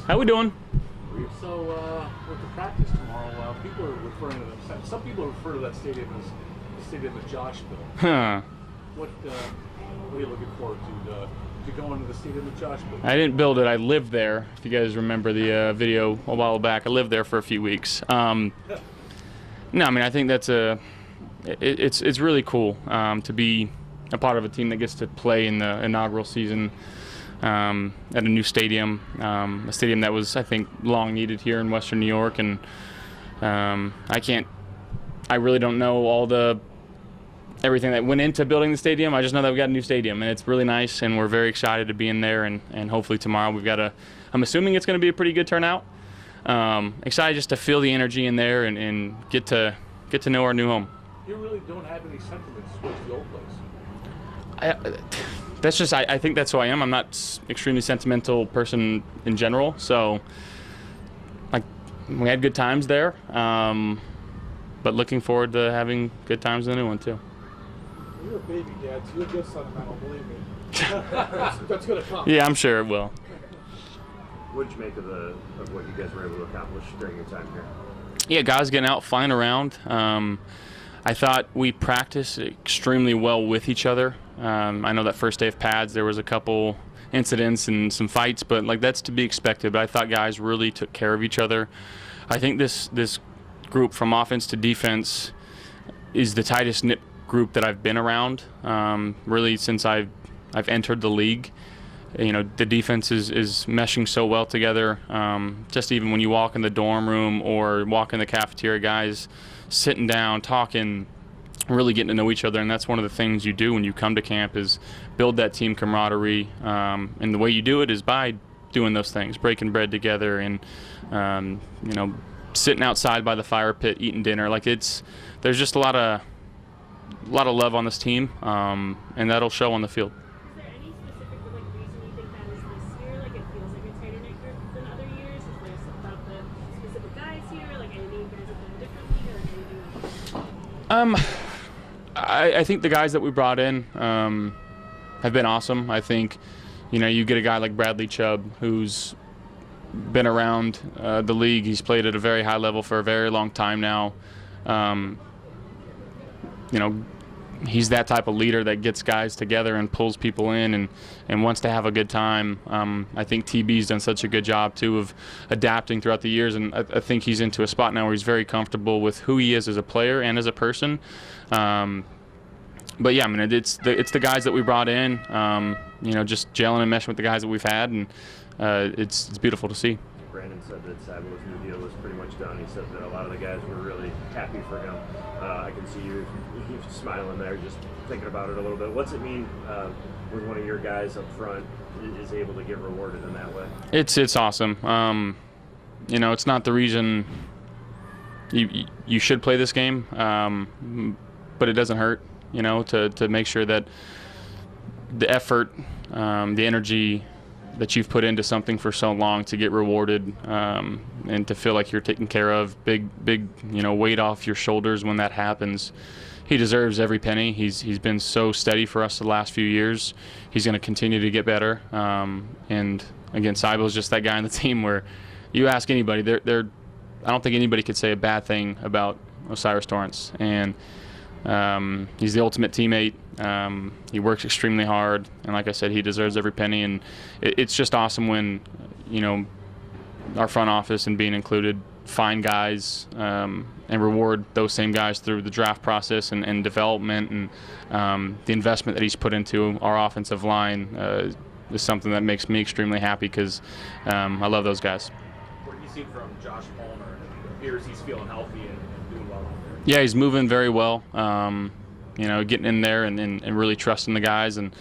How we doing? So, with the practice tomorrow, people are referring to them. Some people refer to that stadium as the stadium that Josh built. Huh. What are you looking forward to going to the stadium that Josh built? I didn't build it. I lived there. If you guys remember the video a while back, I lived there for a few weeks. No, I mean I think that's it's really cool to be a part of a team that gets to play in the inaugural season at a new stadium, a stadium that was, I think, long needed here in Western New York. And I really don't know everything that went into building the stadium. I just know that we got a new stadium, and it's really nice, and we're very excited to be in there. And hopefully tomorrow we've got I'm assuming it's going to be a pretty good turnout. Excited just to feel the energy in there and get to know our new home. You really don't have any sentiments towards the old place. I think that's who I am. I'm not extremely sentimental person in general, so like we had good times there, but looking forward to having good times in the new one too. You're a baby dad, so you'll get sentimental, believe me. That's gonna come. Yeah, I'm sure it will. What did you make of what you guys were able to accomplish during your time here? Yeah, guys getting out, flying around. I thought we practiced extremely well with each other. I know that first day of pads there was a couple incidents and some fights, but like that's to be expected. But I thought guys really took care of each other. I think this group from offense to defense is the tightest knit group that I've been around really since I've entered the league. You know, the defense is meshing so well together. Just even when you walk in the dorm room or walk in the cafeteria, guys sitting down, talking, really getting to know each other. And that's one of the things you do when you come to camp is build that team camaraderie. And the way you do it is by doing those things, breaking bread together and, you know, sitting outside by the fire pit, eating dinner. Like there's just a lot of love on this team, and that'll show on the field. I think the guys that we brought in have been awesome. I think, you know, you get a guy like Bradley Chubb who's been around the league. He's played at a very high level for a very long time now. You know, he's that type of leader that gets guys together and pulls people in and wants to have a good time. I think TB's done such a good job too of adapting throughout the years, and I think he's into a spot now where he's very comfortable with who he is as a player and as a person. But yeah, I mean it's the guys that we brought in. You know, just gelling and meshing with the guys that we've had, and it's beautiful to see. Brandon said that Sabo's new deal was pretty much done. He said that a lot of the guys were really happy for him. I can see you smiling there, just thinking about it a little bit. What's it mean when one of your guys up front is able to get rewarded in that way? It's awesome. You know, it's not the reason you should play this game, but it doesn't hurt. You know, to make sure that the effort, the energy that you've put into something for so long to get rewarded, and to feel like you're taken care of, big you know, weight off your shoulders when that happens. He deserves every penny. He's been so steady for us the last few years. He's going to continue to get better. And again, Saibo's just that guy on the team where you ask anybody, I don't think anybody could say a bad thing about Osiris Torrance. And he's the ultimate teammate. He works extremely hard, and like I said, he deserves every penny. And it's just awesome when, you know, our front office and being included find guys and reward those same guys through the draft process and development, and the investment that he's put into our offensive line is something that makes me extremely happy because I love those guys. What have you seen from Josh Palmer? It appears he's feeling healthy and doing well out there. Yeah, he's moving very well. You know, getting in there and really trusting the guys, and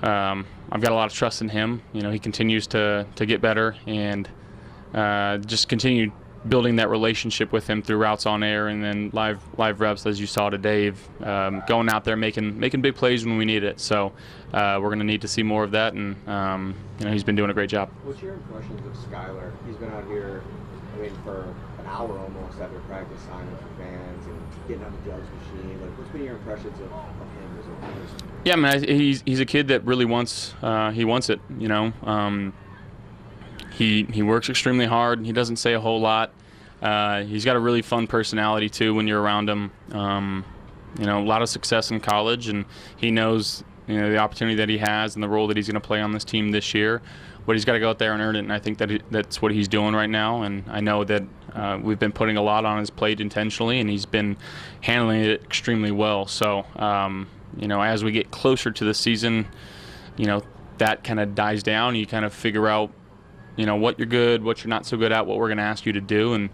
I've got a lot of trust in him. You know, he continues to get better, and just continue building that relationship with him through routes on air and then live reps, as you saw today, going out there making big plays when we need it. So we're going to need to see more of that, and you know, he's been doing a great job. What's your impressions of Skylar? He's been out here, I mean, for an hour almost after practice, signing for fans and getting on the jugs machine. Like, what's been your impressions of him as a person? Yeah, man, he's a kid that really wants it. You know, he works extremely hard. He doesn't say a whole lot. He's got a really fun personality too when you're around him. You know, a lot of success in college, and he knows, you know, the opportunity that he has and the role that he's going to play on this team this year. But he's got to go out there and earn it, and I think that that's what he's doing right now. And I know that we've been putting a lot on his plate intentionally, and he's been handling it extremely well. So, you know, as we get closer to the season, you know, that kind of dies down. You kind of figure out, you know, what you're good, what you're not so good at, what we're going to ask you to do. And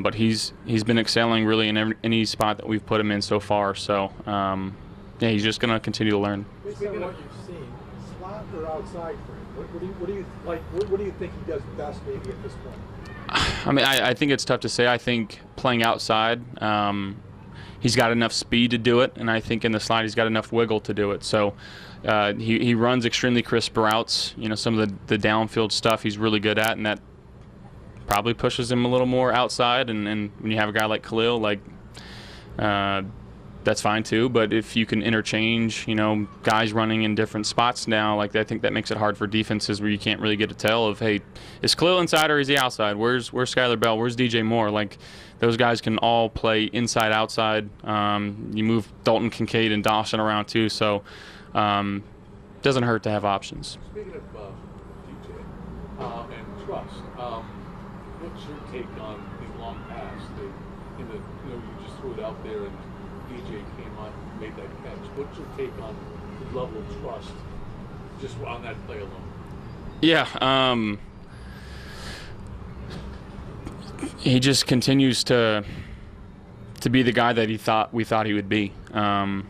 but he's been excelling really in any spot that we've put him in so far. So, yeah, he's just going to continue to learn. Based on what you've seen, slot or outside for him? What do you like? What do you think he does best, maybe at this point? I mean, I think it's tough to say. I think playing outside, he's got enough speed to do it, and I think in the slide he's got enough wiggle to do it. So he runs extremely crisp routes. You know, some of the downfield stuff he's really good at, and that probably pushes him a little more outside. And when you have a guy like Khalil, like that's fine too. But if you can interchange, you know, guys running in different spots now, like I think that makes it hard for defenses where you can't really get a tell of, hey, is Khalil inside or is he outside? Where's Skylar Bell? Where's DJ Moore? Like those guys can all play inside, outside. You move Dalton Kincaid and Dawson around too, so doesn't hurt to have options. Speaking of DJ and trust, what's your take on the long pass? You know, you just threw it out there and DJ came on and made that catch. What's your take on the level of trust just on that play alone? Yeah, he just continues to be the guy that we thought he would be, and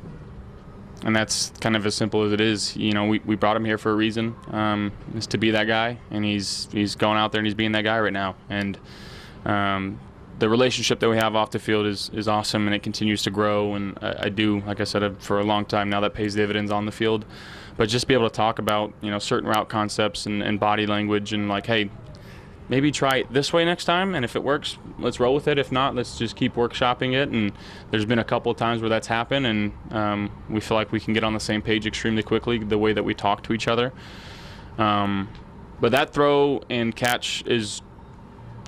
that's kind of as simple as it is. You know, we brought him here for a reason, is to be that guy, and he's going out there and he's being that guy right now. And the relationship that we have off the field is awesome, and it continues to grow. And I do, like I said, for a long time now, that pays dividends on the field. But just be able to talk about, you know, certain route concepts and body language, and like, hey, maybe try it this way next time, and if it works, let's roll with it. If not, let's just keep workshopping it. And there's been a couple of times where that's happened, and we feel like we can get on the same page extremely quickly, the way that we talk to each other. But that throw and catch is,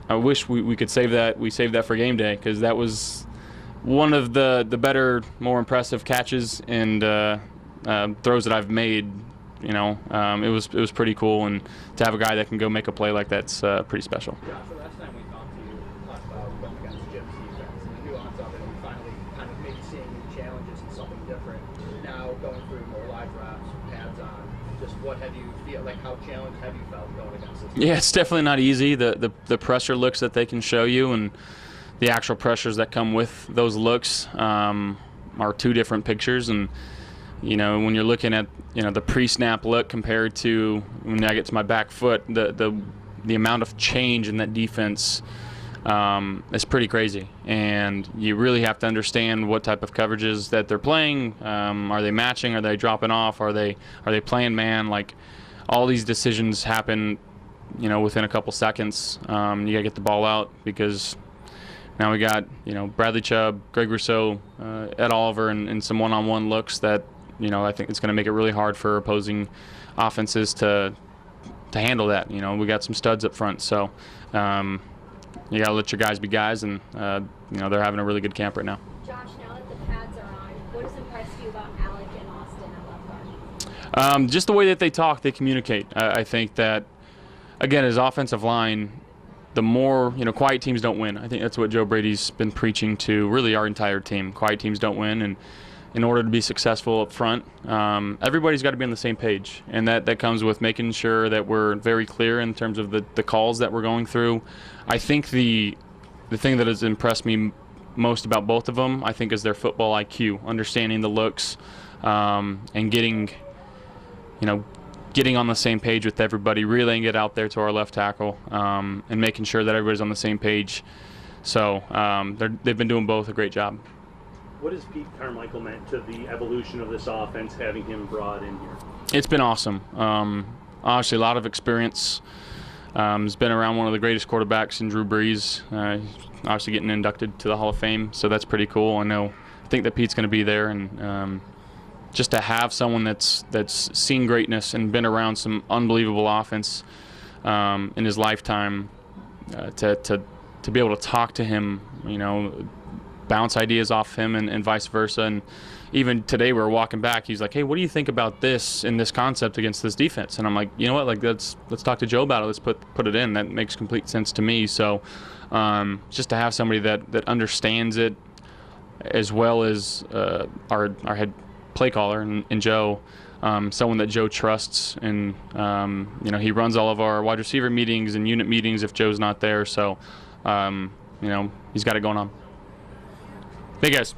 I wish we could save that. We saved that for game day, because that was one of the better, more impressive catches and throws that I've made. You know, it was pretty cool, and to have a guy that can go make a play like that's pretty special. Josh, the last time we talked to you, talked about going against Jim's defense and the nuance of it, and we finally kind of maybe seeing new challenges and something different. Now going through more live reps, pads on, just what have you feel like? How challenged have you felt going against this? Yeah, it's definitely not easy. The pressure looks that they can show you, and the actual pressures that come with those looks are two different pictures. And you know, when you're looking at, you know, the pre-snap look compared to when I get to my back foot, the amount of change in that defense is pretty crazy. And you really have to understand what type of coverages that they're playing. Are they matching? Are they dropping off? Are they playing man? Like, all these decisions happen, you know, within a couple seconds. You gotta get the ball out, because now we got, you know, Bradley Chubb, Greg Rousseau, Ed Oliver, and some one-on-one looks that, you know, I think it's going to make it really hard for opposing offenses to handle that. You know, we got some studs up front, so you got to let your guys be guys, and you know, they're having a really good camp right now. Josh, now that the pads are on, what has impressed you about Alec and Austin at left guard? Just the way that they talk, they communicate. I think that, again, as offensive line, the more, you know, quiet teams don't win. I think that's what Joe Brady's been preaching to really our entire team. Quiet teams don't win, and in order to be successful up front, everybody's got to be on the same page, and that comes with making sure that we're very clear in terms of the calls that we're going through. I think the thing that has impressed me most about both of them, I think, is their football IQ, understanding the looks, and getting on the same page with everybody, relaying it out there to our left tackle, and making sure that everybody's on the same page. So they've been doing both a great job. What has Pete Carmichael meant to the evolution of this offense, having him brought in here? It's been awesome. Obviously, a lot of experience. He's been around one of the greatest quarterbacks in Drew Brees. Obviously getting inducted to the Hall of Fame, so that's pretty cool. I think that Pete's going to be there, and just to have someone that's seen greatness and been around some unbelievable offense in his lifetime, to be able to talk to him, you know, bounce ideas off him and vice versa. And even today we were walking back, he's like, hey, what do you think about this in this concept against this defense? And I'm like, you know what, like let's talk to Joe about it. Let's put it in. That makes complete sense to me. So just to have somebody that understands it, as well as our head play caller in Joe, someone that Joe trusts, and you know, he runs all of our wide receiver meetings and unit meetings if Joe's not there. So you know, he's got it going on. Hey guys.